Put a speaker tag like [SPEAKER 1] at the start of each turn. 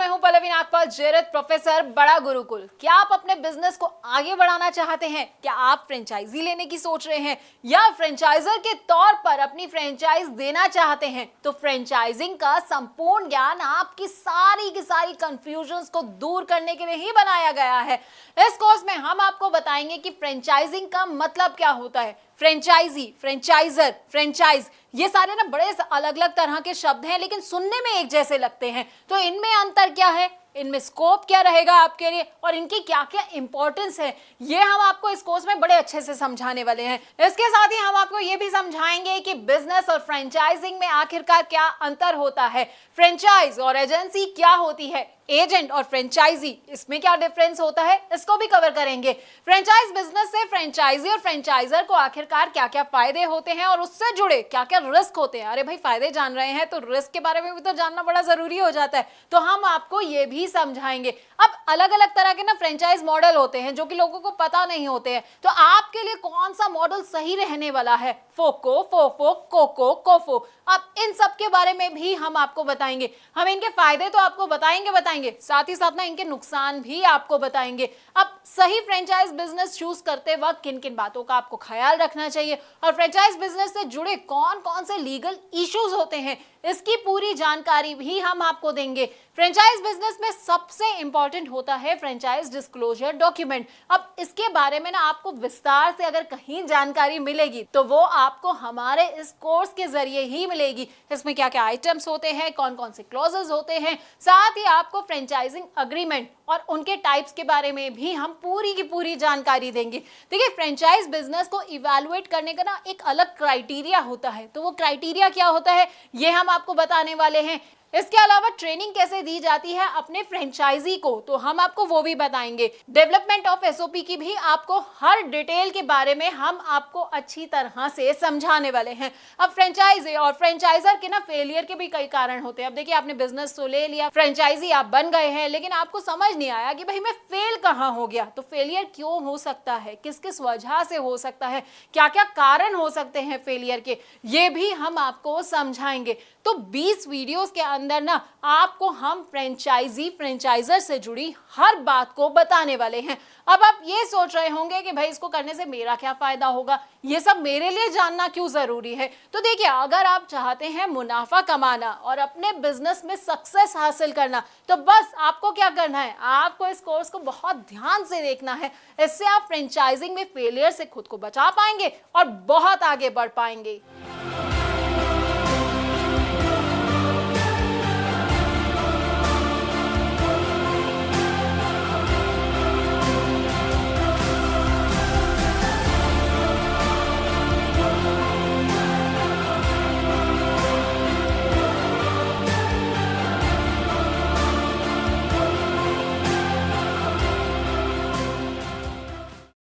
[SPEAKER 1] मैं हूं पल्लवी नागपाल, जेरत प्रोफेसर, बड़ा गुरुकुल। क्या आप अपने बिजनेस को आगे बढ़ाना चाहते हैं? क्या आप फ्रेंचाइजी लेने की सोच रहे हैं या फ्रेंचाइजर के तौर पर अपनी फ्रेंचाइज देना चाहते हैं? तो फ्रेंचाइजिंग का संपूर्ण ज्ञान आपकी सारी की सारी कंफ्यूजन्स को दूर करने के लिए ही बनाया गया है। इस कोर्स में हम आपको बताएंगे कि फ्रेंचाइजिंग का मतलब क्या होता है। फ्रेंचाइजी, फ्रेंचाइजर, फ्रेंचाइज, ये सारे ना बड़े अलग अलग तरह के शब्द हैं, लेकिन सुनने में एक जैसे लगते हैं। तो इनमें अंतर क्या है, इनमें स्कोप क्या रहेगा आपके लिए और इनकी क्या क्या इंपॉर्टेंस है, ये हम आपको इस कोर्स में बड़े अच्छे से समझाने वाले हैं। इसके साथ ही हम आपको ये भी समझाएंगे कि बिजनेस और फ्रेंचाइजिंग में आखिरकार क्या अंतर होता है, फ्रेंचाइज और एजेंसी क्या होती है, एजेंट और फ्रेंचाइजी इसमें क्या डिफरेंस होता है, इसको भी कवर करेंगे। फ्रेंचाइज बिजनेस से फ्रेंचाइजी और फ्रेंचाइजर को आखिरकार क्या क्या फायदे होते हैं और उससे जुड़े क्या क्या रिस्क होते हैं। अरे भाई, फायदे जान रहे हैं तो रिस्क के बारे में भी तो जानना बड़ा जरूरी हो जाता है, तो हम आपको ये भी समझाएंगे। अब अलग अलग तरह के ना फ्रेंचाइज मॉडल होते हैं जो कि लोगों को पता नहीं होते हैं, तो आपके लिए कौन सा मॉडल सही रहने वाला है, फोको, फोफो, कोको, कोफो, अब इन सब के बारे में भी हम आपको बताएंगे। हम इनके फायदे तो आपको बताएंगे, साथ ही साथ ना इनके नुकसान भी आपको बताएंगे। अब सही फ्रेंचाइज बिजनेस चूज करते वक्त किन किन बातों का आपको ख्याल रखना चाहिए और फ्रेंचाइज बिजनेस से जुड़े कौन कौन से लीगल इश्यूज होते हैं, इसकी पूरी जानकारी भी हम आपको देंगे। फ्रेंचाइज बिजनेस में सबसे इंपॉर्टेंट होता है फ्रेंचाइज डिस्क्लोजर डॉक्यूमेंट। अब इसके बारे में ना आपको विस्तार से अगर कहीं जानकारी मिलेगी तो वो आपको हमारे इस कोर्स के जरिए ही मिलेगी। इसमें क्या क्या आइटम्स होते हैं, कौन कौन से क्लॉजेस होते हैं, साथ ही आपको फ्रेंचाइजिंग अग्रीमेंट और उनके टाइप्स के बारे में भी हम पूरी की पूरी जानकारी देंगे। देखिए, फ्रेंचाइज बिजनेस को इवैल्यूएट करने का ना एक अलग क्राइटेरिया होता है, तो वो क्राइटेरिया क्या होता है ये हम आपको बताने वाले हैं। इसके अलावा ट्रेनिंग कैसे दी जाती है अपने फ्रेंचाइजी को, तो हम आपको वो भी बताएंगे। डेवलपमेंट ऑफ एसओपी की भी आपको हर डिटेल के बारे में हम आपको अच्छी तरह से समझाने वाले हैं। अब फ्रेंचाइजी और फ्रेंचाइजर के ना फेलियर के भी कई कारण होते हैं। अब देखिए, आपने बिजनेस तो ले लिया, फ्रेंचाइजी आप बन गए हैं, लेकिन आपको समझ नहीं आया कि भाई मैं फेल कहाँ हो गया। तो फेलियर क्यों हो सकता है, किस किस वजह से हो सकता है, क्या क्या कारण हो सकते हैं फेलियर के, ये भी हम आपको समझाएंगे। तो 20 वीडियोस के अंदर ना आपको हम फ्रेंचाइजी फ्रेंचाइजर से जुड़ी हर बात को बताने वाले हैं। अब आप ये सोच रहे होंगे कि भाई इसको करने से मेरा क्या फायदा होगा, ये सब मेरे लिए जानना क्यों जरूरी है। तो देखिए, अगर आप चाहते हैं मुनाफा कमाना और अपने बिजनेस में सक्सेस हासिल करना, तो बस आपको क्या करना है, आपको इस कोर्स को बहुत ध्यान से देखना है। इससे आप फ्रेंचाइजिंग में फेलियर से खुद को बचा पाएंगे और बहुत आगे बढ़ पाएंगे।